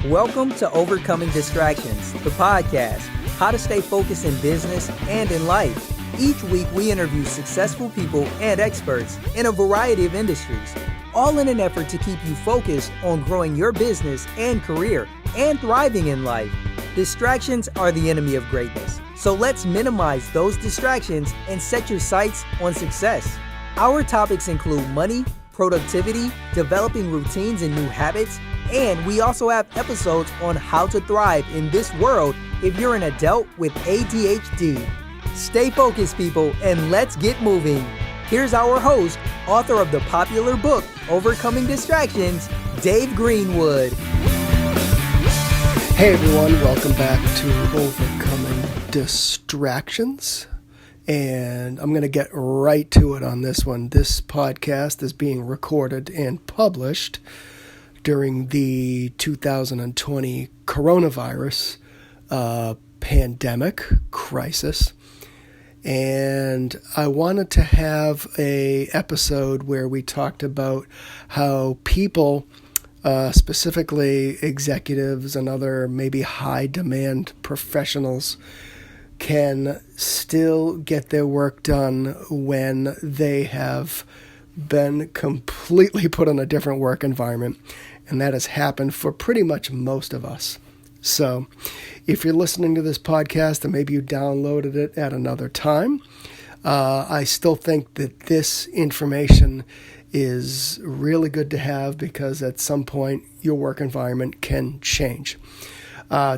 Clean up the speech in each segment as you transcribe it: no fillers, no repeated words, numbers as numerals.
Welcome to Overcoming Distractions, the podcast, how to stay focused in business and in life. Each week we interview successful people and experts in a variety of industries, all in an effort to keep you focused on growing your business and career and thriving in life. Distractions are the enemy of greatness, so let's minimize those distractions and set your sights on success. Our topics include money, productivity, developing routines and new habits, and we also have episodes on how to thrive in this world if you're an adult with ADHD. Stay focused, people, and let's get moving. Here's our host, author of the popular book, Overcoming Distractions, Dave Greenwood. Hey everyone, welcome back to Overcoming Distractions. And I'm going to get right to it on this one. This podcast is being recorded and published during the 2020 coronavirus pandemic crisis. And I wanted to have an episode where we talked about how people, specifically executives and other maybe high demand professionals, can still get their work done when they have been completely put in a different work environment. And that has happened for pretty much most of us. So if you're listening to this podcast and maybe you downloaded it at another time, I still think that this information is really good to have because at some point your work environment can change.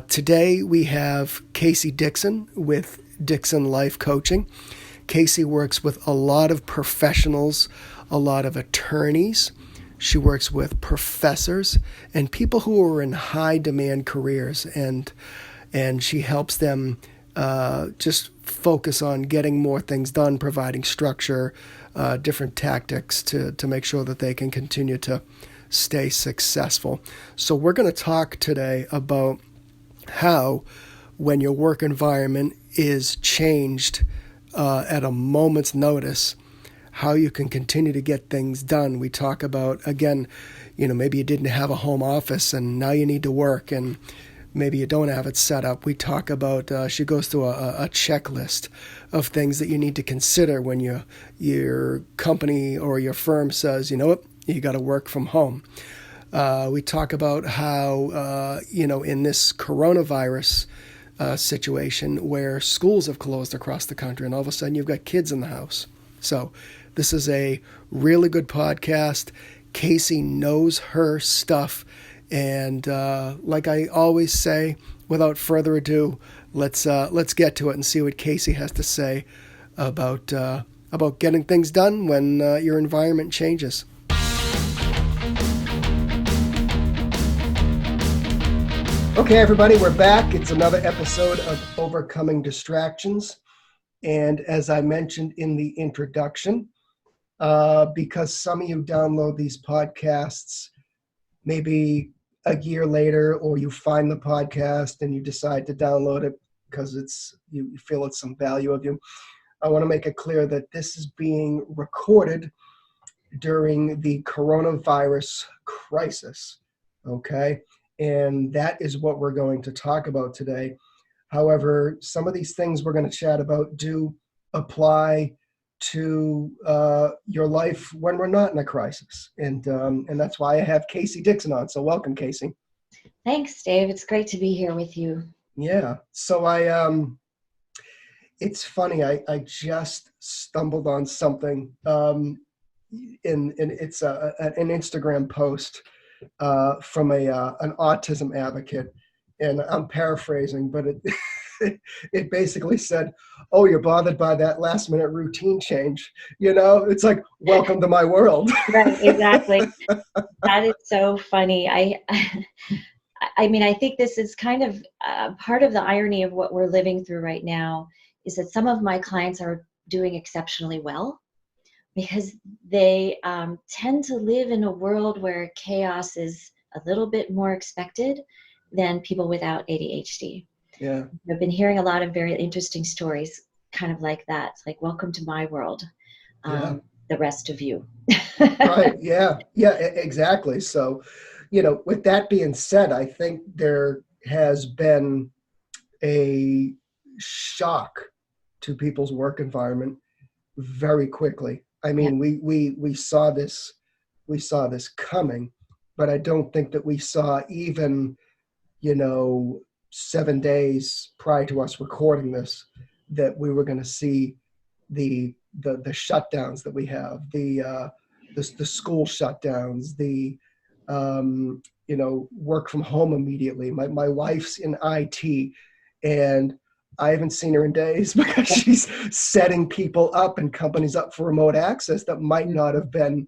Today we have Casey Dixon with Dixon Life Coaching. Casey works with a lot of professionals, a lot of attorneys. She works with professors and people who are in high demand careers, and she helps them just focus on getting more things done, providing structure, different tactics to make sure that they can continue to stay successful. So we're going to talk today about how when your work environment is changed at a moment's notice, how you can continue to get things done. We talk about, again, maybe you didn't have a home office and now you need to work and maybe you don't have it set up. We talk about, she goes through a checklist of things that you need to consider when your company or your firm says, you know what, you got to work from home. We talk about how, in this coronavirus situation where schools have closed across the country and all of a sudden you've got kids in the house. So this is a really good podcast. Casey knows her stuff. And like I always say, without further ado, let's get to it and see what Casey has to say about getting things done when your environment changes. Okay, everybody, we're back. It's another episode of Overcoming Distractions. And as I mentioned in the introduction, because some of you download these podcasts maybe a year later, or you find the podcast and you decide to download it because you feel it's some value of you, I want to make it clear that this is being recorded during the coronavirus crisis, okay? And that is what we're going to talk about today. However, some of these things we're going to chat about do apply to your life when we're not in a crisis. And that's why I have Casey Dixon on. So welcome, Casey. Thanks, Dave. It's great to be here with you. Yeah. So it's funny. I just stumbled on something and it's an Instagram post from an autism advocate. And I'm paraphrasing, but it basically said, "Oh, you're bothered by that last minute routine change." It's like, welcome to my world. Right, exactly. That is so funny. I mean, I think this is kind of part of the irony of what we're living through right now is that some of my clients are doing exceptionally well because they tend to live in a world where chaos is a little bit more expected than people without ADHD. Yeah. I've been hearing a lot of very interesting stories kind of like that. It's like, welcome to my world, the rest of you. Right. Yeah. Yeah, exactly. So, with that being said, I think there has been a shock to people's work environment very quickly. I Yeah. mean, we saw this coming, but I don't think that we saw even, 7 days prior to us recording this, that we were going to see the shutdowns that we have, the school shutdowns, the work from home immediately. My wife's in IT, and I haven't seen her in days because she's setting people up and companies up for remote access that might not have been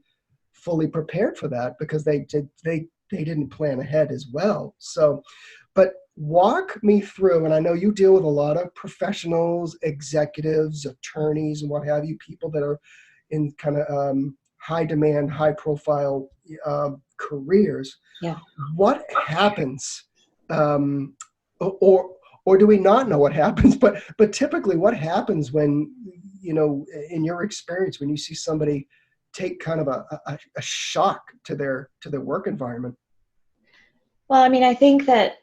fully prepared for that because they didn't plan ahead as well. So, but walk me through, and I know you deal with a lot of professionals, executives, attorneys, and what have you, people that are in kind of high demand, high profile careers. Yeah. What happens, or do we not know what happens? But typically, what happens when, in your experience, when you see somebody take kind of a shock to their work environment? Well, I mean, I think that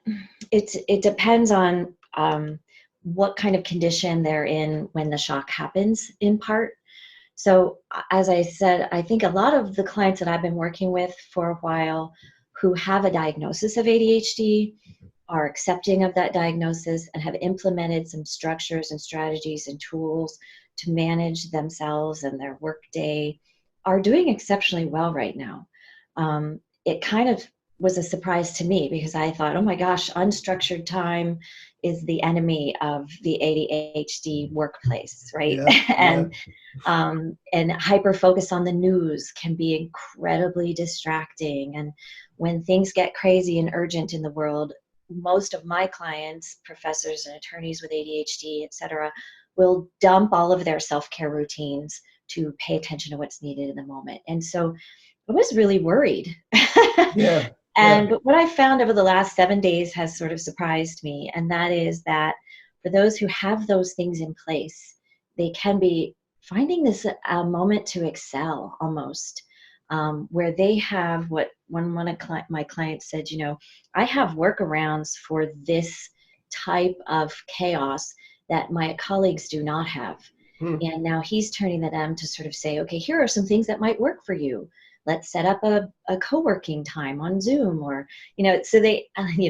it depends on what kind of condition they're in when the shock happens, in part. So, as I said, I think a lot of the clients that I've been working with for a while who have a diagnosis of ADHD are accepting of that diagnosis and have implemented some structures and strategies and tools to manage themselves and their workday, are doing exceptionally well right now. It kind of was a surprise to me because I thought, oh my gosh, unstructured time is the enemy of the ADHD workplace, right? Yeah, And hyper focus on the news can be incredibly distracting. And when things get crazy and urgent in the world, most of my clients, professors and attorneys with ADHD, et cetera, will dump all of their self-care routines to pay attention to what's needed in the moment. And so I was really worried. yeah, yeah. And what I found over the last 7 days has sort of surprised me. And that is that for those who have those things in place, they can be finding this a moment to excel almost, where they have what one of my clients said, I have workarounds for this type of chaos that my colleagues do not have. Hmm. And now he's turning to them to sort of say, okay, here are some things that might work for you. Let's set up a co-working time on Zoom, or, so they,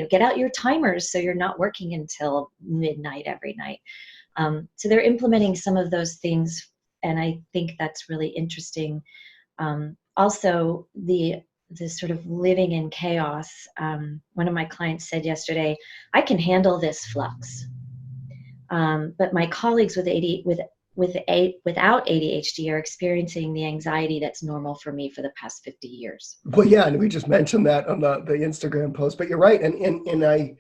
get out your timers so you're not working until midnight every night. So they're implementing some of those things, and I think that's really interesting. Also, the sort of living in chaos. One of my clients said yesterday, I can handle this flux. But my colleagues without ADHD are experiencing the anxiety that's normal for me for the past 50 years. Well, yeah, and we just mentioned that on the Instagram post, but you're right. And I,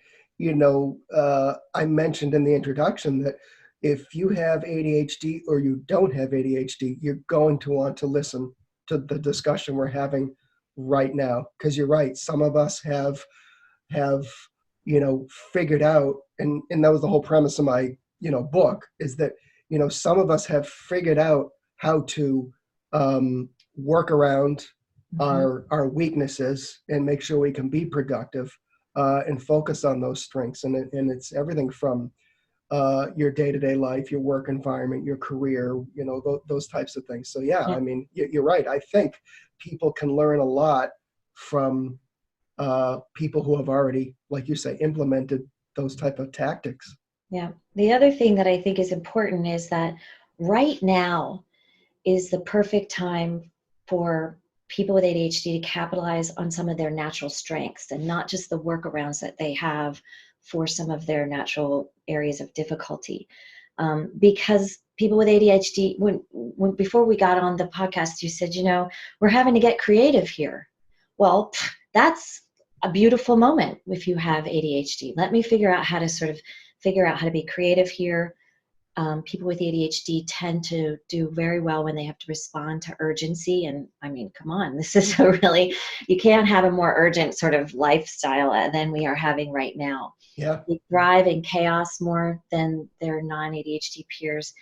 I mentioned in the introduction that if you have ADHD or you don't have ADHD, you're going to want to listen to the discussion we're having right now. Because you're right. Some of us have, figured out, and that was the whole premise of my, book, is that, some of us have figured out how to work around our weaknesses and make sure we can be productive and focus on those strengths. And it's everything from your day-to-day life, your work environment, your career, those types of things. So yeah, Yeah. I mean, you're right. I think people can learn a lot from people who have already, like you say, implemented those type of tactics. Yeah. The other thing that I think is important is that right now is the perfect time for people with ADHD to capitalize on some of their natural strengths and not just the workarounds that they have for some of their natural areas of difficulty. Because people with ADHD, when before we got on the podcast, you said, we're having to get creative here. Well, that's a beautiful moment if you have ADHD. Let me figure out how to be creative here. People with ADHD tend to do very well when they have to respond to urgency. And I mean, come on, this is you can't have a more urgent sort of lifestyle than we are having right now. Yeah. They thrive in chaos more than their non-ADHD peers.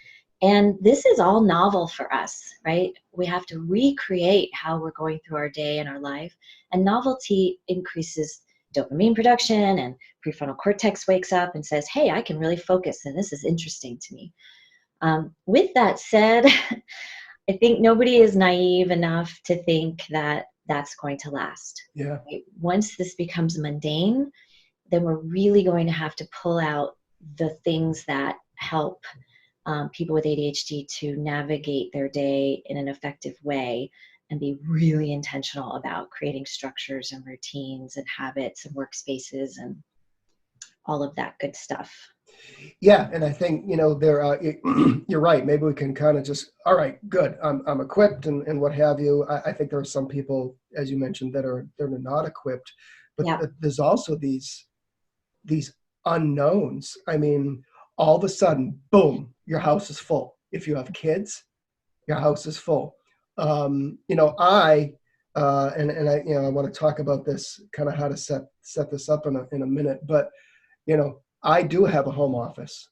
And this is all novel for us, right? We have to recreate how we're going through our day and our life. And novelty increases dopamine production, and prefrontal cortex wakes up and says, hey, I can really focus, and this is interesting to me. With that said, I think nobody is naive enough to think that that's going to last. Yeah. Right? Once this becomes mundane, then we're really going to have to pull out the things that help people with ADHD to navigate their day in an effective way and be really intentional about creating structures and routines and habits and workspaces and all of that good stuff. Yeah, and I think, there are, you're right. Maybe we can kind of just, all right, good. I'm equipped and what have you. I think there are some people, as you mentioned, they're not equipped, but Yeah. there's also these unknowns. I mean, all of a sudden, boom, your house is full. If you have kids, your house is full. I I want to talk about this, kind of how to set this up in a minute, but I do have a home office.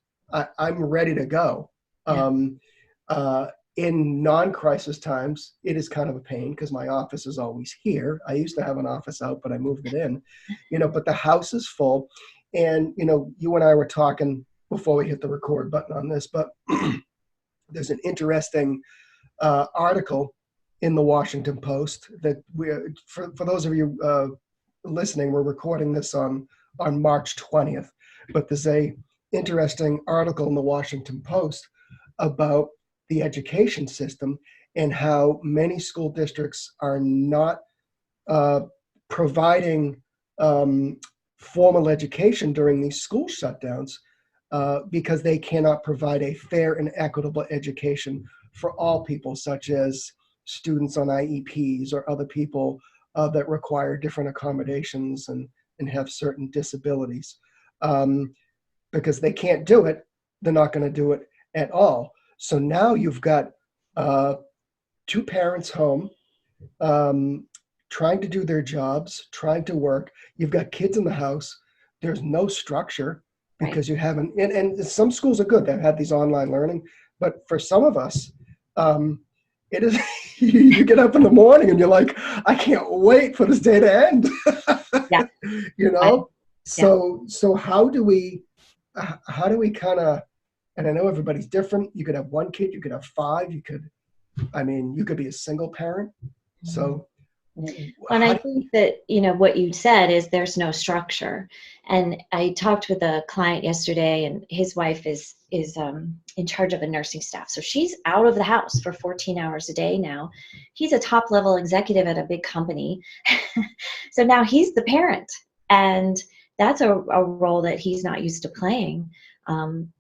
I'm ready to go. Yeah. In non-crisis times, it is kind of a pain because my office is always here. I used to have an office out, but I moved it in, but the house is full. And, you and I were talking before we hit the record button on this, but there's an interesting article in the Washington Post that for those of you listening, we're recording this on March 20th, but there's a interesting article in the Washington Post about the education system and how many school districts are not providing formal education during these school shutdowns because they cannot provide a fair and equitable education for all people, such as students on IEPs or other people that require different accommodations and have certain disabilities. Because they can't do it, they're not going to do it at all. So now you've got two parents home trying to do their jobs, trying to work. You've got kids in the house. There's no structure because you haven't, and some schools are good. They've had these online learning, but for some of us, it is, you get up in the morning and you're like, I can't wait for this day to end. Yeah. So how do we kind of, and I know everybody's different. You could have one kid, you could have five, you could be a single parent. So and I think that, what you said is there's no structure. And I talked with a client yesterday, and his wife is in charge of a nursing staff. So she's out of the house for 14 hours a day now. He's a top level executive at a big company. So now he's the parent. And that's a role that he's not used to playing.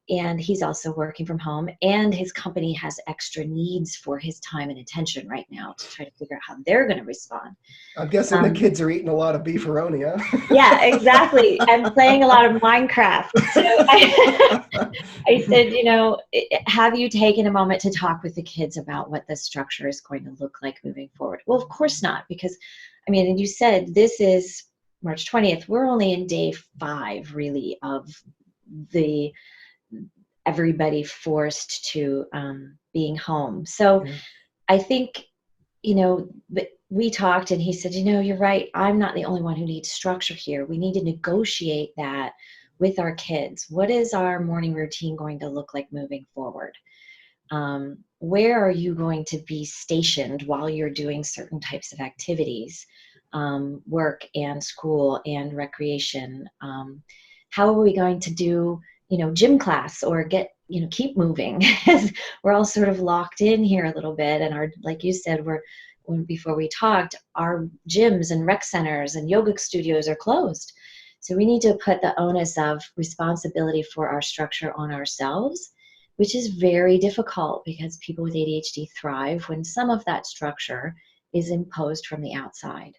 And he's also working from home, and his company has extra needs for his time and attention right now to try to figure out how they're going to respond. I'm guessing the kids are eating a lot of beefaroni, huh? Yeah, exactly. And playing a lot of Minecraft. So I said, have you taken a moment to talk with the kids about what the structure is going to look like moving forward? Well, of course not, because, and you said this is March 20th. We're only in day 5, really, of the everybody forced to being home. So I think, but we talked and he said, you're right. I'm not the only one who needs structure here. We need to negotiate that with our kids. What is our morning routine going to look like moving forward? Where are you going to be stationed while you're doing certain types of activities, work and school and recreation? How are we going to do gym class or keep moving? We're all sort of locked in here a little bit. And like you said, before we talked, our gyms and rec centers and yoga studios are closed. So we need to put the onus of responsibility for our structure on ourselves, which is very difficult because people with ADHD thrive when some of that structure is imposed from the outside.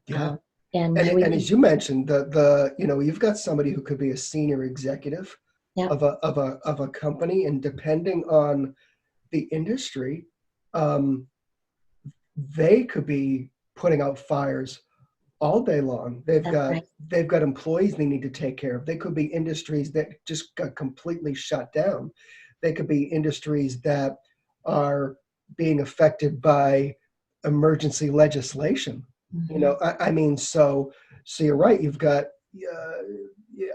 Yeah. And as you mentioned, you've got somebody who could be a senior executive of a company, and depending on the industry, they could be putting out fires all day long. They've got employees they need to take care of. They could be industries that just got completely shut down. They could be industries that are being affected by emergency legislation. You know, I mean, so you're right. You've got,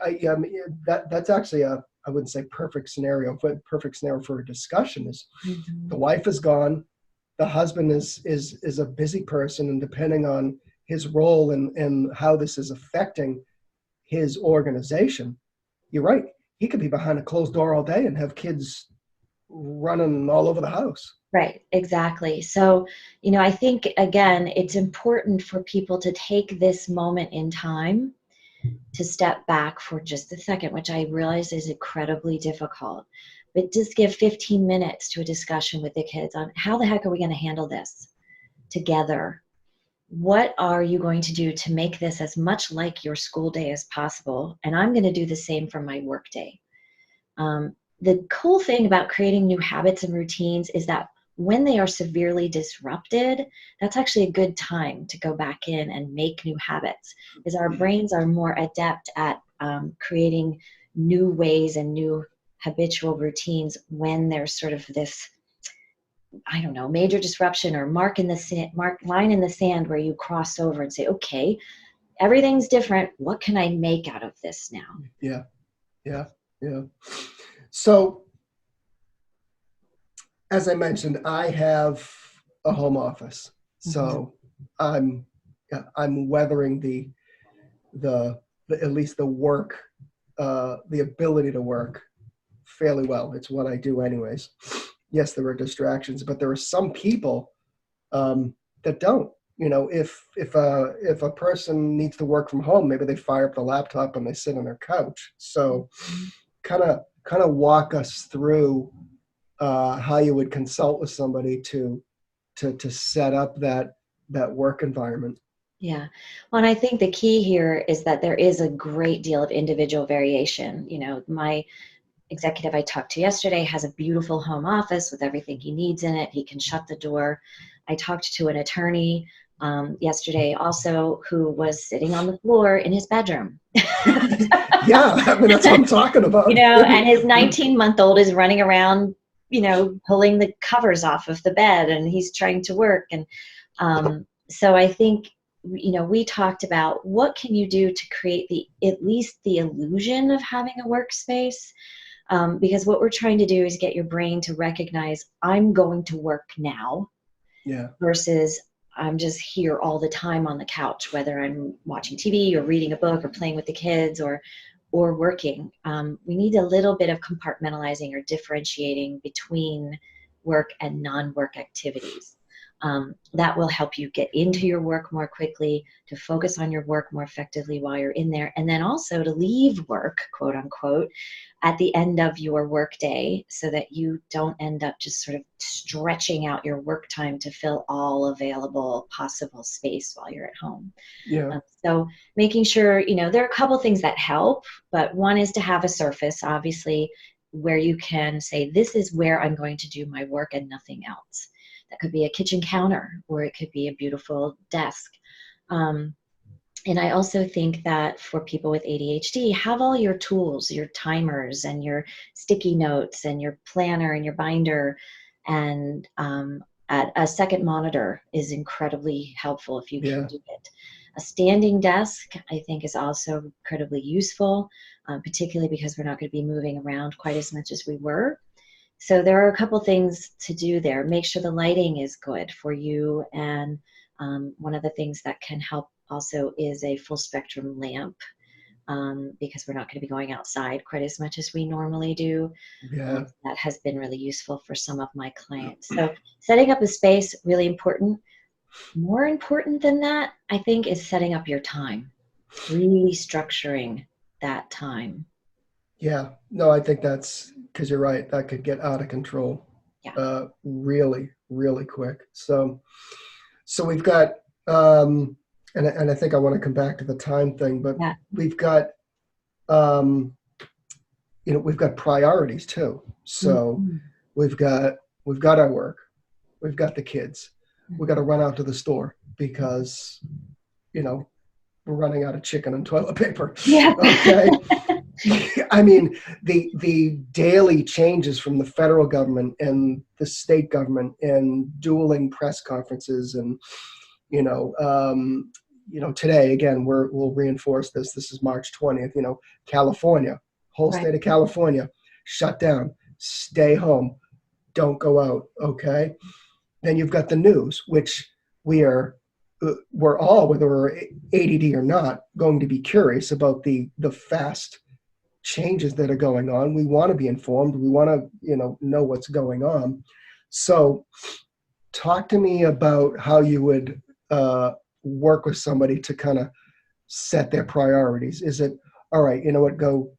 I mean, that's actually I wouldn't say perfect scenario, but perfect scenario for a discussion is the wife is gone, the husband is a busy person, and depending on his role and how this is affecting his organization, you're right. He could be behind a closed door all day and have kids running all over the house. Right, exactly. So, I think, again, it's important for people to take this moment in time to step back for just a second, which I realize is incredibly difficult. But just give 15 minutes to a discussion with the kids on how the heck are we going to handle this together? What are you going to do to make this as much like your school day as possible? And I'm going to do the same for my work day. The cool thing about creating new habits and routines is that when they are severely disrupted, that's actually a good time to go back in and make new habits, because our brains are more adept at creating new ways and new habitual routines when there's sort of this, I don't know, major disruption or line in the sand where you cross over and say, okay, everything's different. What can I make out of this now? Yeah. So, as I mentioned, I have a home office, so I'm weathering the at least the work, the ability to work fairly well. It's what I do anyways. Yes, there are distractions, but there are some people that don't. You know, if a person needs to work from home, maybe they fire up the laptop and they sit on their couch. So, kind of walk us through how you would consult with somebody to set up that work environment. Yeah. Well, and I think the key here is that there is a great deal of individual variation. My executive I talked to yesterday has a beautiful home office with everything he needs in it. He can shut the door. I talked to an attorney yesterday also who was sitting on the floor in his bedroom. Yeah, I mean, that's what I'm talking about. And his 19-month-old is running around, pulling the covers off of the bed, and he's trying to work. And so I think, we talked about what can you do to create at least the illusion of having a workspace. Because what we're trying to do is get your brain to recognize I'm going to work now, versus I'm just here all the time on the couch, whether I'm watching TV or reading a book or playing with the kids or working. We need a little bit of compartmentalizing or differentiating between work and non-work activities. That will help you get into your work more quickly, to focus on your work more effectively while you're in there, and then also to leave work, quote unquote, at the end of your work day, so that you don't end up just sort of stretching out your work time to fill all available possible space while you're at home. So making sure, there are a couple things that help, but one is to have a surface, obviously, where you can say, this is where I'm going to do my work and nothing else. That could be a kitchen counter, or it could be a beautiful desk. And I also think that for people with ADHD, have all your tools, your timers and your sticky notes and your planner and your binder. And a second monitor is incredibly helpful if you can do it. A standing desk, I think, is also incredibly useful, particularly because we're not going to be moving around quite as much as we were. So there are a couple things to do there. Make sure the lighting is good for you. And one of the things that can help also is a full spectrum lamp, because we're not going to be going outside quite as much as we normally do. That has been really useful for some of my clients. So setting up a space, really important. More important than that, I think, is setting up your time, really structuring that time. Yeah, no, I think that's, because you're right, that could get out of control really, really quick. So we've got, and I think I want to come back to the time thing, but we've got, we've got priorities too. So we've got our work, we've got the kids, we've got to run out to the store because, we're running out of chicken and toilet paper. Yeah. Okay. I mean, the daily changes from the federal government and the state government and dueling press conferences, and you know, today again we'll reinforce this. This is March 20th. California, whole Right. state of California, shut down, stay home, don't go out. Okay, then you've got the news, which we're all, whether we're ADD or not, going to be curious about the fast changes that are going on. We want to be informed. We want to, know what's going on. So talk to me about how you would work with somebody to kind of set their priorities. Is it, all right, you know what, go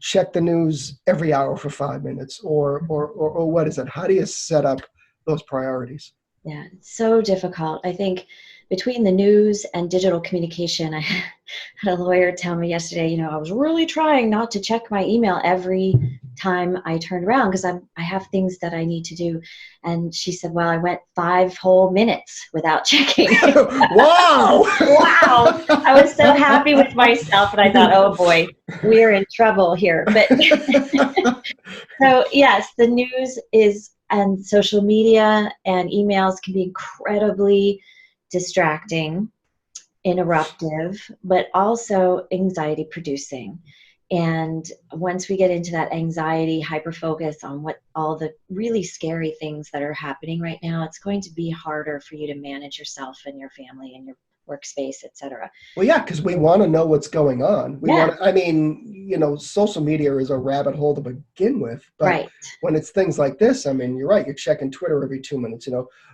check the news every hour for 5 minutes, or what is it? How do you set up those priorities? Yeah, it's so difficult. I think between the news and digital communication, I had a lawyer tell me yesterday, I was really trying not to check my email every time I turned around because I have things that I need to do. And she said, well, I went 5 whole minutes without checking. Wow! Wow. I was so happy with myself. And I thought, oh boy, we're in trouble here. But so yes, the news and social media and emails can be incredibly distracting, interruptive, but also anxiety producing. And once we get into that anxiety, hyper focus on what all the really scary things that are happening right now, it's going to be harder for you to manage yourself and your family and your workspace, etc. Well, yeah, because we want to know what's going on. Yeah, I mean, social media is a rabbit hole to begin with, but right. when it's things like this, I mean, you're right, you're checking Twitter every 2 minutes,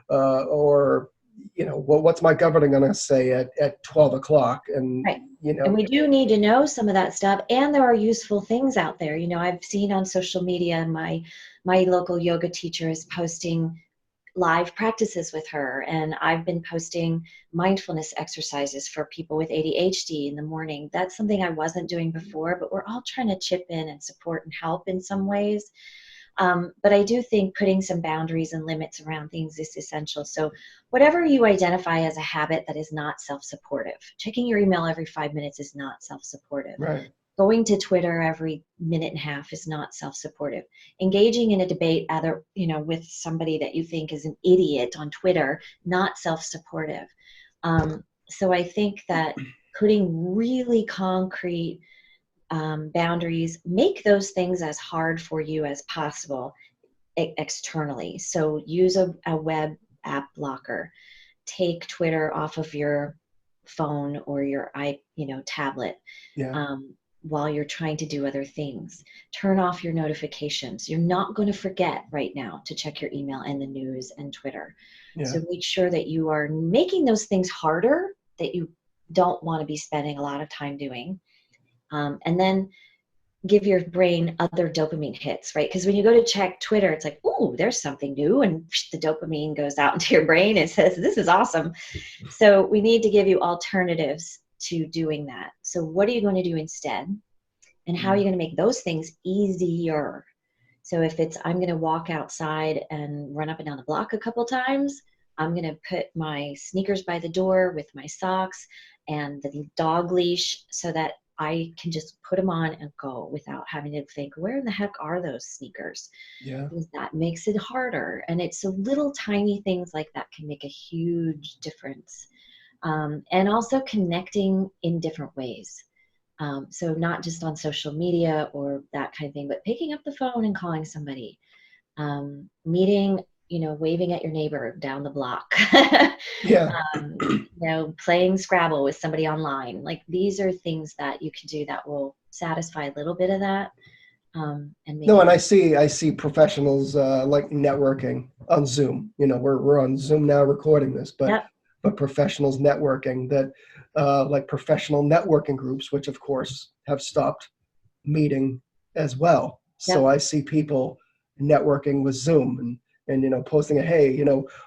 or, what's my governor going to say at 12 o'clock? And, Right. And we do need to know some of that stuff. And there are useful things out there. I've seen on social media, my local yoga teacher is posting live practices with her. And I've been posting mindfulness exercises for people with ADHD in the morning. That's something I wasn't doing before, but we're all trying to chip in and support and help in some ways. But I do think putting some boundaries and limits around things is essential. So whatever you identify as a habit that is not self-supportive, checking your email every 5 minutes is not self-supportive. right. Going to Twitter every minute and a half is not self-supportive. Engaging in a debate with somebody that you think is an idiot on Twitter, not self-supportive. So I think that putting really concrete boundaries, make those things as hard for you as possible externally. So use a web app blocker. Take Twitter off of your phone or your tablet Yeah. while you're trying to do other things. Turn off your notifications. You're not going to forget right now to check your email and the news and Twitter. Yeah. So make sure that you are making those things harder that you don't want to be spending a lot of time doing. And then give your brain other dopamine hits, right? Because when you go to check Twitter, it's like, ooh, there's something new. And the dopamine goes out into your brain and says, this is awesome. So we need to give you alternatives to doing that. So what are you going to do instead? And how are you going to make those things easier? So if it's, I'm going to walk outside and run up and down the block a couple times, I'm going to put my sneakers by the door with my socks and the dog leash so that I can just put them on and go without having to think, where in the heck are those sneakers? Yeah. Because that makes it harder. And it's so little tiny things like that can make a huge difference. And also connecting in different ways. So not just on social media or that kind of thing, but picking up the phone and calling somebody, meeting, waving at your neighbor down the block, Yeah. playing Scrabble with somebody online. Like these are things that you can do that will satisfy a little bit of that. And make No, it and I see professionals like networking on Zoom. We're on Zoom now recording this, but Yep. Professionals networking that like professional networking groups, which of course have stopped meeting as well. So Yep. I see people networking with Zoom and posting hey,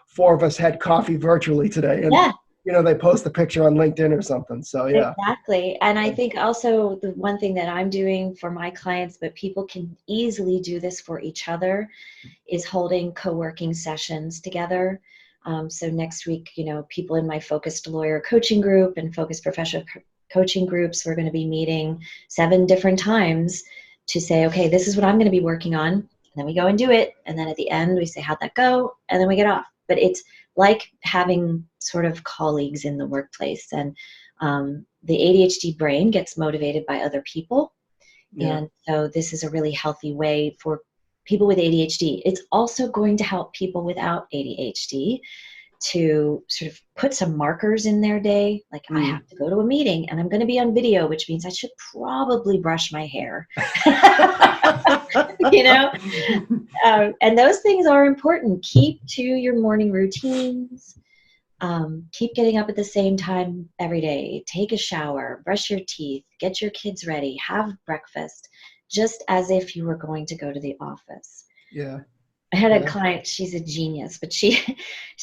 4 of us had coffee virtually today, and Yeah. they post a picture on LinkedIn or something. So yeah. Exactly. And I think also the one thing that I'm doing for my clients, but people can easily do this for each other, is holding co-working sessions together. So next week, people in my focused lawyer coaching group and focused professional coaching groups. We're going to be meeting 7 different times to say, okay, this is what I'm going to be working on. And then we go and do it. And then at the end, we say, how'd that go? And then we get off. But it's like having sort of colleagues in the workplace. And the ADHD brain gets motivated by other people. Yeah. And so this is a really healthy way for people with ADHD. It's also going to help people without ADHD to sort of put some markers in their day. Like I have to go to a meeting and I'm going to be on video, which means I should probably brush my hair, you know? And those things are important. Keep to your morning routines. Keep getting up at the same time every day. Take a shower, brush your teeth, get your kids ready, have breakfast, just as if you were going to go to the office. Yeah. I had a client, she's a genius, but she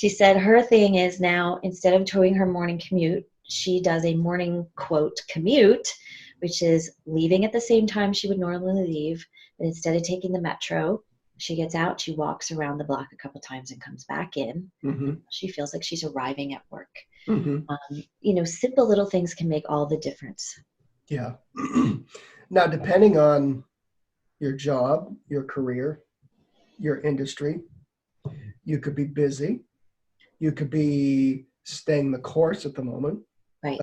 said her thing is now, instead of doing her morning commute, she does a morning, quote, commute, which is leaving at the same time she would normally leave. But instead of taking the metro, she gets out, she walks around the block a couple times and comes back in. Mm-hmm. She feels like she's arriving at work. Mm-hmm. Simple little things can make all the difference. Yeah. Now, depending on your job, your career, your industry, you could be busy. You could be staying the course at the moment. Right.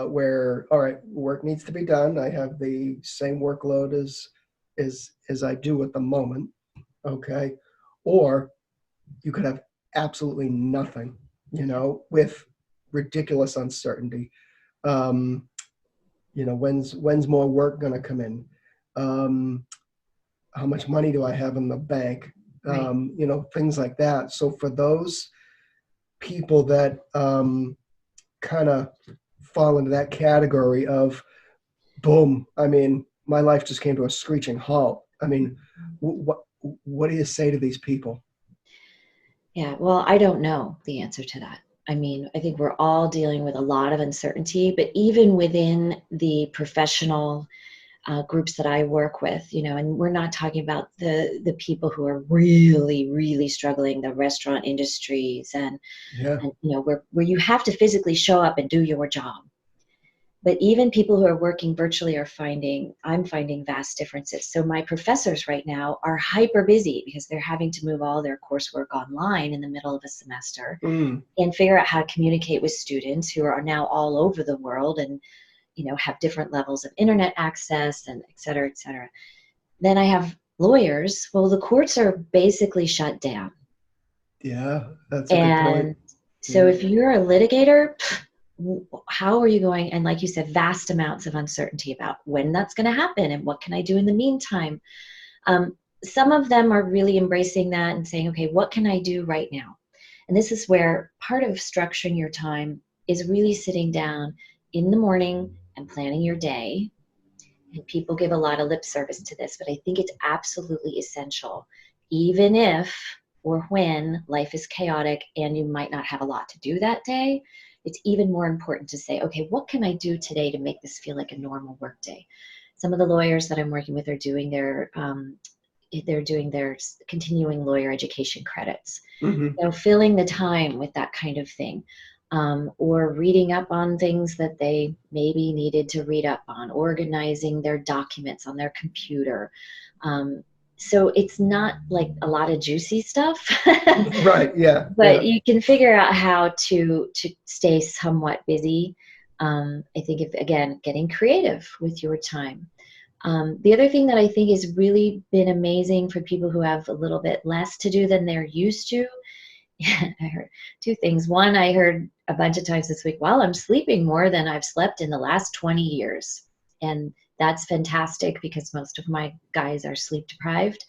Where, all right, work needs to be done. I have the same workload as I do at the moment. Okay. Or you could have absolutely nothing, with ridiculous uncertainty. When's more work going to come in? How much money do I have in the bank? Right. Things like that. So for those people that kind of fall into that category of boom, I mean, my life just came to a screeching halt. I mean, what do you say to these people? Yeah, well, I don't know the answer to that. I mean, I think we're all dealing with a lot of uncertainty, but even within the professional groups that I work with, and we're not talking about the people who are really, really struggling, the restaurant industries and where you have to physically show up and do your job. But even people who are working virtually I'm finding vast differences. So my professors right now are hyper busy because they're having to move all their coursework online in the middle of a semester and figure out how to communicate with students who are now all over the world and, have different levels of internet access and et cetera, et cetera. Then I have lawyers. Well, the courts are basically shut down. Yeah, that's a good point. So if you're a litigator, how are you going? And like you said, vast amounts of uncertainty about when that's going to happen and what can I do in the meantime. Some of them are really embracing that and saying, okay, what can I do right now? And this is where part of structuring your time is really sitting down in the morning and planning your day. And people give a lot of lip service to this, but I think it's absolutely essential, even if or when life is chaotic and you might not have a lot to do that day. It's even more important to say, okay, what can I do today to make this feel like a normal work day? Some of the lawyers that I'm working with are doing their continuing lawyer education credits, filling the time with that kind of thing, or reading up on things that they maybe needed to read up on, organizing their documents on their computer. So it's not like a lot of juicy stuff. Right, yeah. But you can figure out how to stay somewhat busy. I think again, getting creative with your time. The other thing that I think has really been amazing for people who have a little bit less to do than they're used to. I heard 2 things. One, I heard a bunch of times this week, well, I'm sleeping more than I've slept in the last 20 years. And that's fantastic because most of my guys are sleep deprived.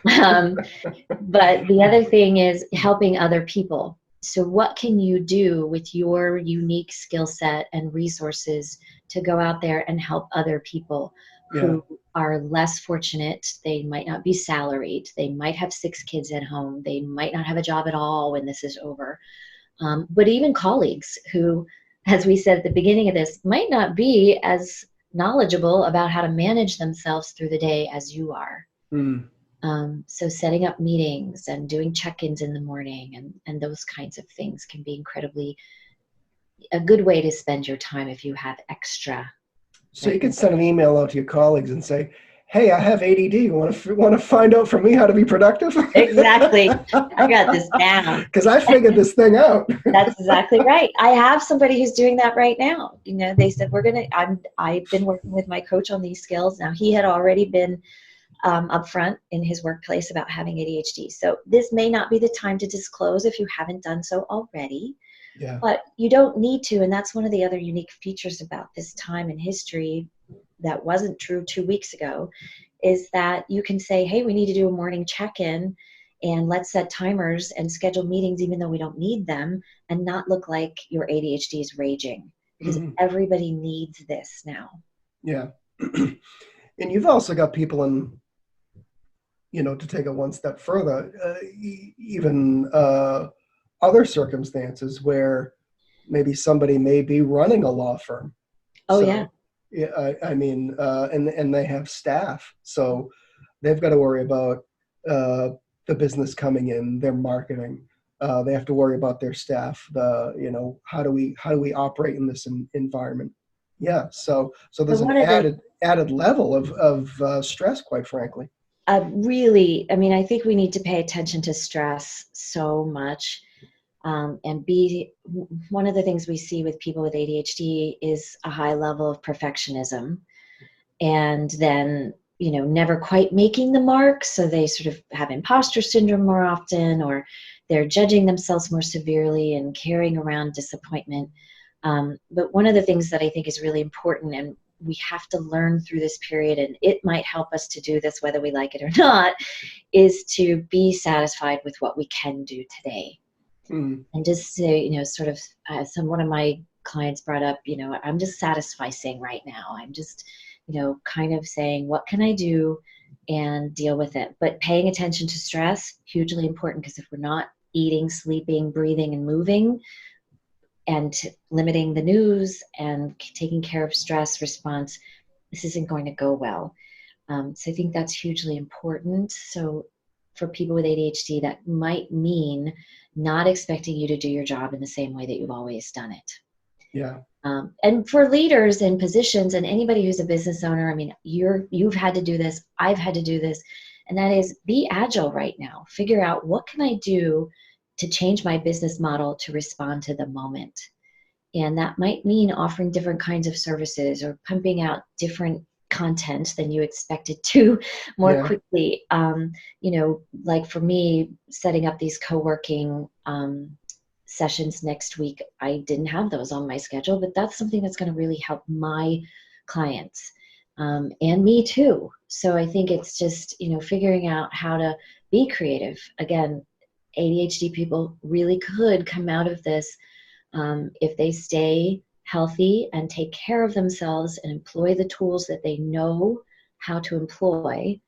But the other thing is helping other people. So what can you do with your unique skill set and resources to go out there and help other people who are less fortunate? They might not be salaried. They might have 6 kids at home. They might not have a job at all when this is over. But even colleagues who, as we said at the beginning of this, might not be as knowledgeable about how to manage themselves through the day as you are. So setting up meetings and doing check-ins in the morning and those kinds of things can be incredibly a good way to spend your time if you have extra. So you can send an email out to your colleagues and say, "Hey, I have ADD. You want to find out from me how to be productive?" Exactly. I got this down. Because I figured this thing out. That's exactly right. I have somebody who's doing that right now. They said I've been working with my coach on these skills. Now he had already been upfront in his workplace about having ADHD. So this may not be the time to disclose if you haven't done so already. Yeah. But you don't need to, and that's one of the other unique features about this time in history that wasn't true 2 weeks ago, is that you can say, hey, we need to do a morning check-in, and let's set timers and schedule meetings even though we don't need them, and not look like your ADHD is raging, because everybody needs this now. Yeah. And you've also got people in, to take it one step further, even other circumstances where maybe somebody may be running a law firm. Oh, so, yeah. Yeah, and they have staff, so they've got to worry about the business coming in, their marketing. They have to worry about their staff. How do we operate in this environment? Yeah, so there's an added level of stress, quite frankly. Really, I think we need to pay attention to stress so much. One of the things we see with people with ADHD is a high level of perfectionism, and then never quite making the mark, so they sort of have imposter syndrome more often, or they're judging themselves more severely and carrying around disappointment. But one of the things that I think is really important, and we have to learn through this period, and it might help us to do this whether we like it or not, is to be satisfied with what we can do today. And just say, sort of, one of my clients brought up, I'm just satisficing right now. I'm just, kind of saying, what can I do, and deal with it. But paying attention to stress, hugely important, because if we're not eating, sleeping, breathing, and moving, and limiting the news and taking care of stress response, this isn't going to go well. So I think that's hugely important. So for people with ADHD, that might mean not expecting you to do your job in the same way that you've always done it. Yeah. And for leaders in positions, and anybody who's a business owner, you've had to do this, I've had to do this, and that is be agile right now. Figure out, what can I do to change my business model to respond to the moment? And that might mean offering different kinds of services, or pumping out different content than you expected to more quickly. Like for me, setting up these co-working sessions next week, I didn't have those on my schedule, but that's something that's going to really help my clients and me too. So I think it's just, figuring out how to be creative. Again, ADHD people really could come out of this if they stay healthy and take care of themselves and employ the tools that they know how to employ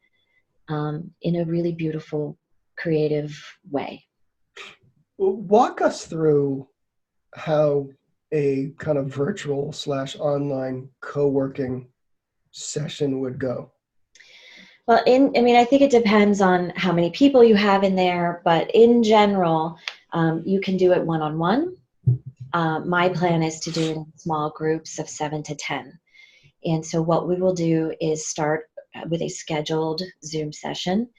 in a really beautiful, creative way. Walk us through how a kind of virtual / online co-working session would go. Well, I think it depends on how many people you have in there, but in general, you can do it one-on-one. My plan is to do it in small groups of 7 to 10. And so what we will do is start with a scheduled Zoom session,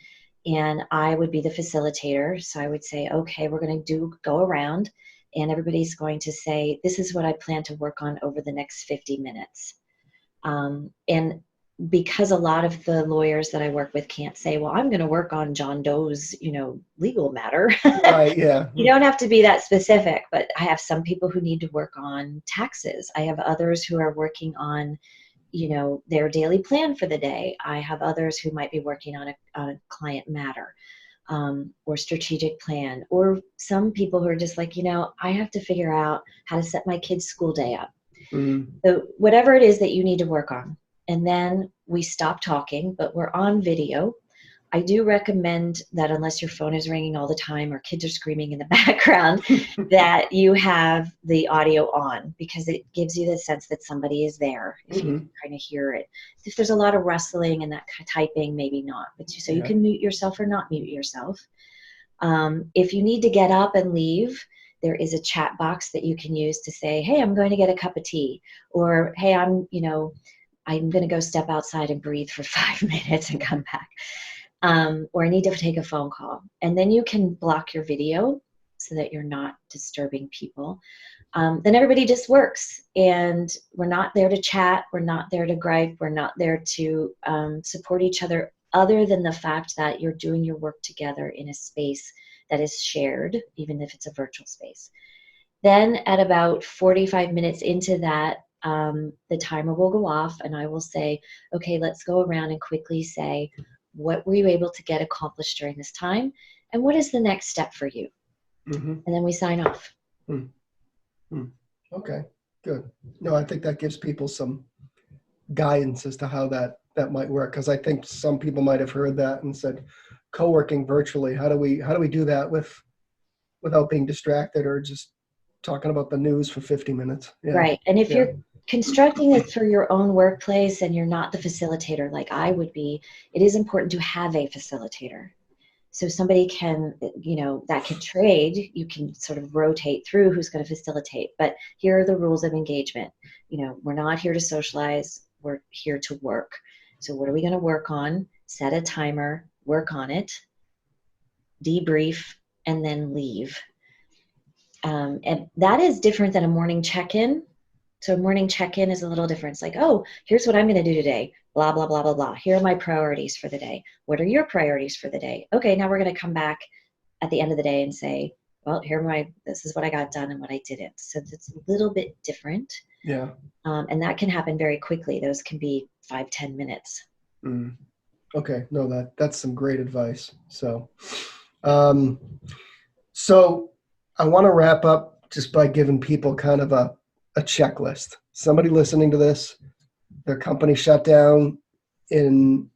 and I would be the facilitator. So I would say, okay, we're going to go around, and everybody's going to say, this is what I plan to work on over the next 50 minutes. And because a lot of the lawyers that I work with can't say, well, I'm going to work on John Doe's, legal matter. Right, yeah. You don't have to be that specific, but I have some people who need to work on taxes. I have others who are working on, their daily plan for the day. I have others who might be working on a client matter or strategic plan, or some people who are just like, I have to figure out how to set my kids' school day up. So whatever it is that you need to work on. And then we stop talking, but we're on video. I do recommend that unless your phone is ringing all the time or kids are screaming in the background, that you have the audio on, because it gives you the sense that somebody is there if you can kind of hear it. If there's a lot of rustling and that kind of typing, maybe not. But so you can mute yourself or not mute yourself. If you need to get up and leave, there is a chat box that you can use to say, hey, I'm going to get a cup of tea, or hey, I'm going to go step outside and breathe for 5 minutes and come back. Or I need to take a phone call. And then you can block your video so that you're not disturbing people. Then everybody just works, and we're not there to chat. We're not there to gripe. We're not there to support each other, other than the fact that you're doing your work together in a space that is shared, even if it's a virtual space. Then at about 45 minutes into that, the timer will go off, and I will say, okay, let's go around and quickly say, what were you able to get accomplished during this time? And what is the next step for you? Mm-hmm. And then we sign off. Okay, good. No, I think that gives people some guidance as to how that might work. Because I think some people might have heard that and said, co-working virtually, how do we do that without being distracted or just talking about the news for 50 minutes? Yeah. Right. And if you're constructing it for your own workplace and you're not the facilitator like I would be, it is important to have a facilitator. So somebody can, that can trade. You can sort of rotate through who's going to facilitate. But here are the rules of engagement. We're not here to socialize. We're here to work. So what are we going to work on? Set a timer, work on it, debrief, and then leave. And that is different than a morning check-in. So a morning check-in is a little different. It's like, oh, here's what I'm going to do today. Blah, blah, blah, blah, blah. Here are my priorities for the day. What are your priorities for the day? Okay, now we're going to come back at the end of the day and say, well, this is what I got done and what I didn't. So it's a little bit different. Yeah. And that can happen very quickly. Those can be 5-10 minutes. Okay. No, that's some great advice. So I want to wrap up just by giving people kind of a checklist. Somebody listening to this, their company shut down in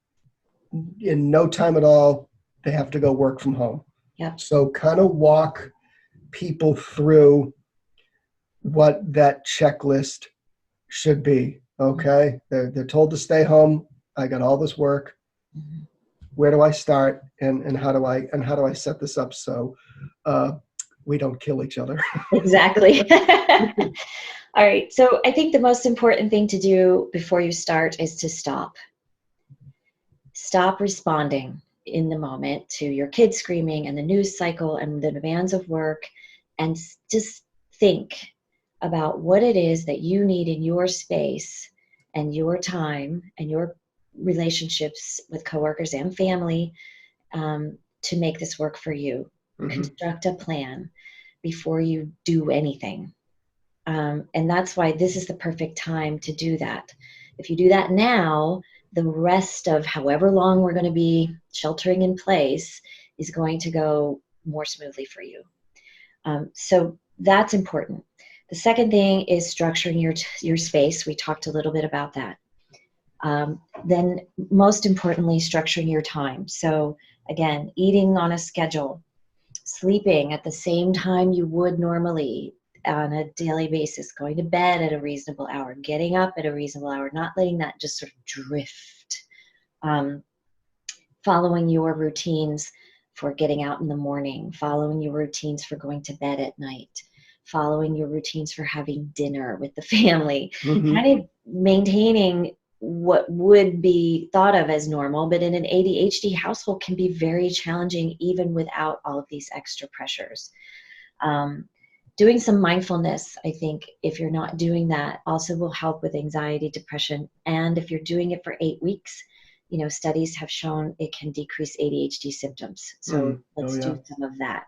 no time at all. They have to go work from home. Yeah. So kind of walk people through what that checklist should be. Okay. They're told to stay home. I got all this work. Where do I start? And how do I set this up so we don't kill each other? Exactly. All right. So I think the most important thing to do before you start is to stop. Stop responding in the moment to your kids screaming and the news cycle and the demands of work, and just think about what it is that you need in your space and your time and your relationships with coworkers and family to make this work for you. Construct a plan before you do anything. And that's why this is the perfect time to do that. If you do that now, the rest of however long we're going to be sheltering in place is going to go more smoothly for you. So that's important. The second thing is structuring your space. We talked a little bit about that. Then most importantly, structuring your time. So again, eating on a schedule, sleeping at the same time you would normally on a daily basis, going to bed at a reasonable hour, getting up at a reasonable hour, not letting that just sort of drift. Following your routines for getting out in the morning, following your routines for going to bed at night, following your routines for having dinner with the family, kind of maintaining what would be thought of as normal, but in an ADHD household can be very challenging even without all of these extra pressures. Doing some mindfulness, I think, if you're not doing that, also will help with anxiety, depression. And if you're doing it for 8 weeks, studies have shown it can decrease ADHD symptoms. So let's do some of that.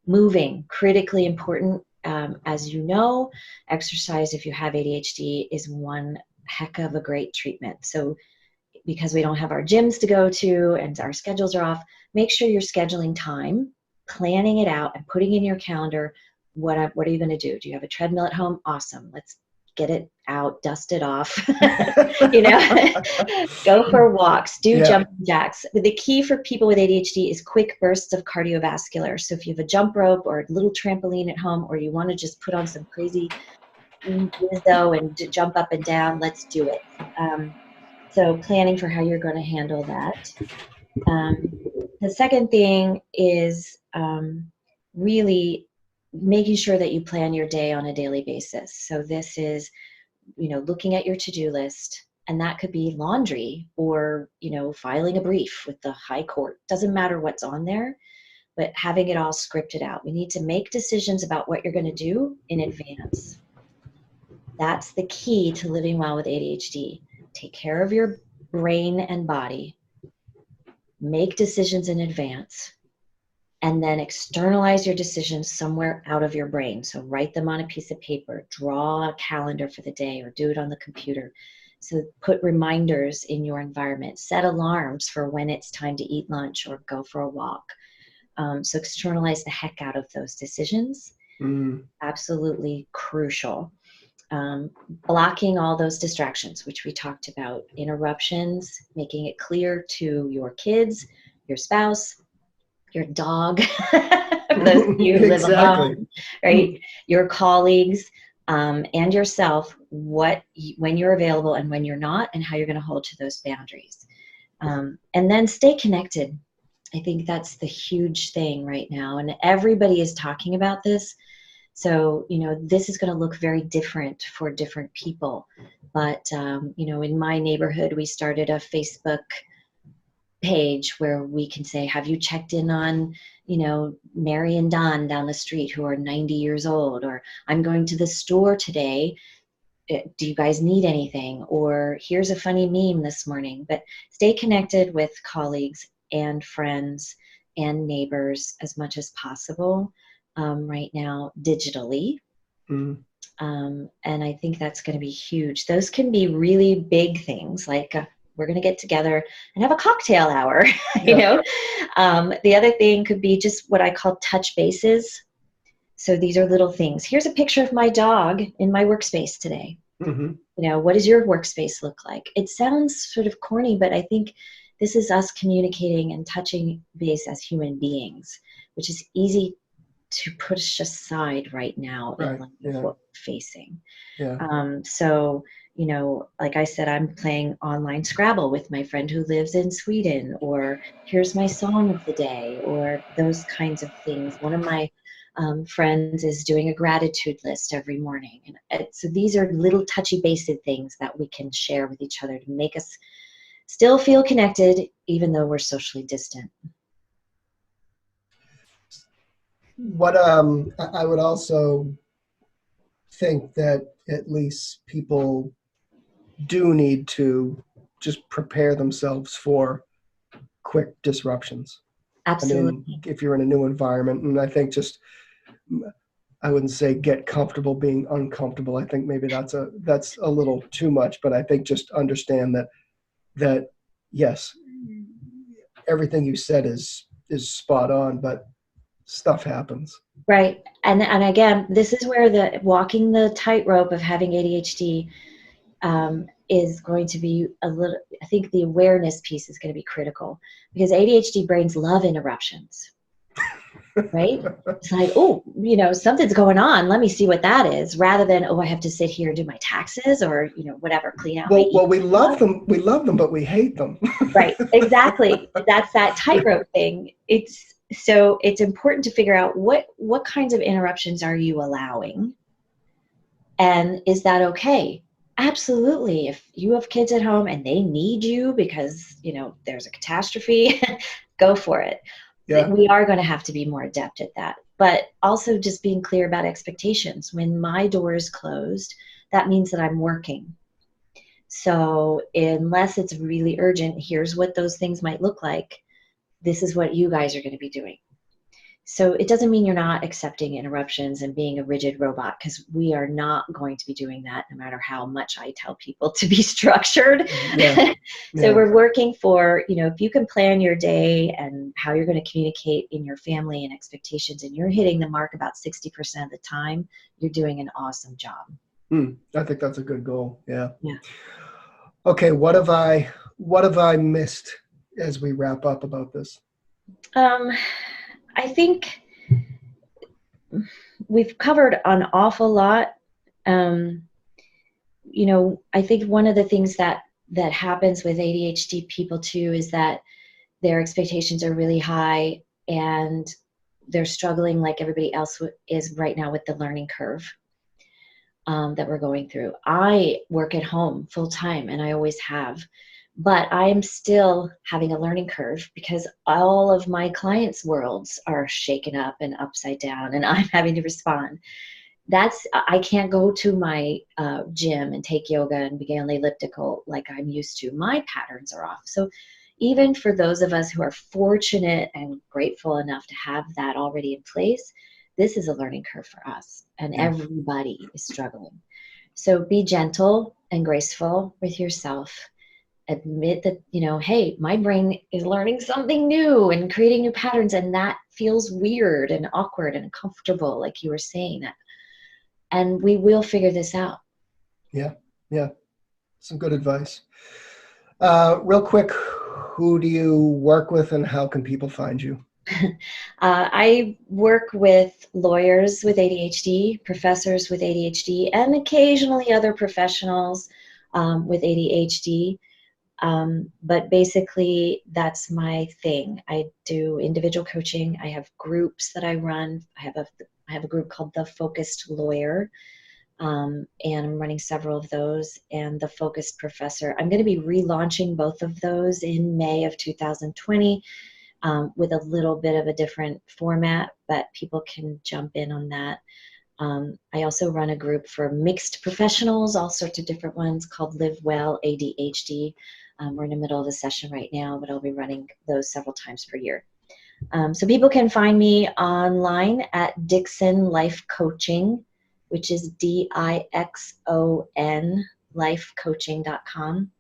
Moving, critically important. As you know, exercise, if you have ADHD, is one heck of a great treatment. So because we don't have our gyms to go to and our schedules are off, make sure you're scheduling time, planning it out, and putting in your calendar, what are you going to do? Do you have a treadmill at home? Awesome. Let's get it out, dust it off, go for walks, do jumping jacks. The key for people with ADHD is quick bursts of cardiovascular. So if you have a jump rope or a little trampoline at home, or you want to just put on some crazy wizzo and jump up and down, let's do it. So planning for how you're going to handle that. The second thing is really making sure that you plan your day on a daily basis. So this is, looking at your to-do list, and that could be laundry or, filing a brief with the high court. Doesn't matter what's on there, but having it all scripted out. We need to make decisions about what you're going to do in advance. That's the key to living well with ADHD. Take care of your brain and body, make decisions in advance, and then externalize your decisions somewhere out of your brain. So write them on a piece of paper, draw a calendar for the day, or do it on the computer. So put reminders in your environment, set alarms for when it's time to eat lunch or go for a walk. So externalize the heck out of those decisions. Absolutely crucial. Blocking all those distractions, which we talked about, interruptions, making it clear to your kids, your spouse, your dog, those of you who live alone, right? Your colleagues, and yourself, when you're available and when you're not, and how you're going to hold to those boundaries. And then stay connected. I think that's the huge thing right now. And everybody is talking about this. So, this is going to look very different for different people. But, in my neighborhood, we started a Facebook page where we can say, have you checked in on, Mary and Don down the street who are 90 years old? Or I'm going to the store today. Do you guys need anything? Or here's a funny meme this morning. But stay connected with colleagues and friends and neighbors as much as possible right now digitally. And I think that's going to be huge. Those can be really big things like we're going to get together and have a cocktail hour, The other thing could be just what I call touch bases. So these are little things. Here's a picture of my dog in my workspace today. What does your workspace look like? It sounds sort of corny, but I think this is us communicating and touching base as human beings, which is easy to push aside right now in what we're facing. So, like I said, I'm playing online Scrabble with my friend who lives in Sweden, or here's my song of the day, or those kinds of things. One of my friends is doing a gratitude list every morning. And so these are little touchy basic things that we can share with each other to make us still feel connected, even though we're socially distant. What I would also think that at least people do need to just prepare themselves for quick disruptions. Absolutely. I mean, if you're in a new environment, and I think I wouldn't say get comfortable being uncomfortable. I think maybe that's a little too much, but I think just understand that yes, everything you said is spot on, but stuff happens. Right. And again, this is where walking the tightrope of having ADHD is going to be I think the awareness piece is going to be critical, because ADHD brains love interruptions, right? It's like, oh, something's going on. Let me see what that is, rather than, oh, I have to sit here and do my taxes or, whatever, clean out. Well, we love them. We love them, but we hate them. Right. Exactly. That's that tightrope thing. So it's important to figure out what kinds of interruptions are you allowing, and is that okay? Absolutely. If you have kids at home and they need you because, there's a catastrophe, go for it. Yeah. We are going to have to be more adept at that. But also just being clear about expectations. When my door is closed, that means that I'm working. So unless it's really urgent, here's what those things might look like. This is what you guys are going to be doing. So it doesn't mean you're not accepting interruptions and being a rigid robot, because we are not going to be doing that no matter how much I tell people to be structured. Yeah. So we're working for, if you can plan your day and how you're going to communicate in your family and expectations, and you're hitting the mark about 60% of the time, you're doing an awesome job. I think that's a good goal. Yeah. Okay. What have I missed as we wrap up about this? I think we've covered an awful lot. I think one of the things that happens with ADHD people too is that their expectations are really high, and they're struggling like everybody else is right now with the learning curve that we're going through. I work at home full time, and I always have, but I am still having a learning curve because all of my clients' worlds are shaken up and upside down, and I'm having to respond. I can't go to my gym and take yoga and begin elliptical like I'm used to. My patterns are off. So even for those of us who are fortunate and grateful enough to have that already in place, this is a learning curve for us, and everybody is struggling. So be gentle and graceful with yourself. Admit that, hey, my brain is learning something new and creating new patterns, and that feels weird and awkward and uncomfortable, like you were saying that. And we will figure this out. Yeah. Some good advice. Real quick, who do you work with and how can people find you? I work with lawyers with ADHD, professors with ADHD, and occasionally other professionals with ADHD. But basically, that's my thing. I do individual coaching. I have groups that I run. I have a group called The Focused Lawyer, and I'm running several of those. And The Focused Professor. I'm going to be relaunching both of those in May of 2020 with a little bit of a different format, but people can jump in on that. I also run a group for mixed professionals, all sorts of different ones, called Live Well ADHD. We're in the middle of a session right now, but I'll be running those several times per year. So people can find me online at Dixon Life Coaching, which is DIXON, lifecoaching.com.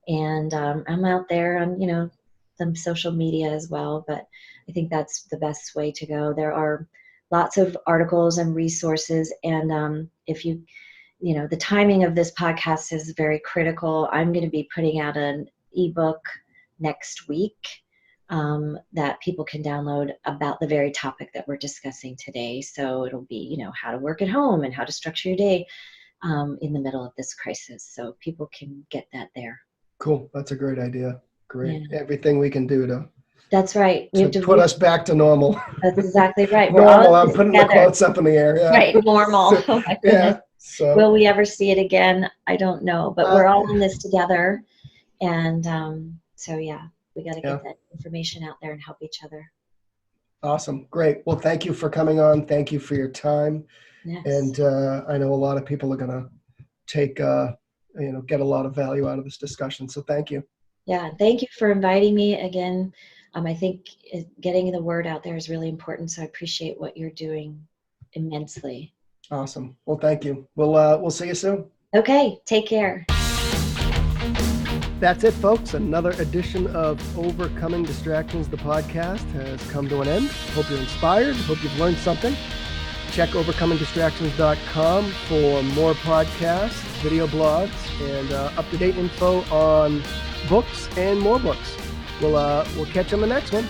And I'm out there on, some social media as well, but I think that's the best way to go. There are lots of articles and resources, and if the timing of this podcast is very critical. I'm going to be putting out an ebook next week that people can download about the very topic that we're discussing today. So it'll be, how to work at home and how to structure your day in the middle of this crisis. So people can get that there. Cool. That's a great idea. Great. Yeah. Everything we can do to That's right. We have to put us back to normal. That's exactly right. We're normal. I'm putting the quotes up in the air. Yeah. Right. Normal. Oh my goodness. Yeah. So, will we ever see it again? I don't know, but we're all in this together. And so, yeah, we got to get that information out there and help each other. Awesome. Great. Well, thank you for coming on. Thank you for your time. Yes. And I know a lot of people are going to get a lot of value out of this discussion. So thank you. Yeah. Thank you for inviting me again. I think getting the word out there is really important. So I appreciate what you're doing immensely. Awesome. Well, thank you. We'll see you soon. Okay. Take care. That's it, folks. Another edition of Overcoming Distractions, the podcast, has come to an end. Hope you're inspired. Hope you've learned something. Check overcomingdistractions.com for more podcasts, video blogs, and up-to-date info on books and more books. We'll catch you on the next one.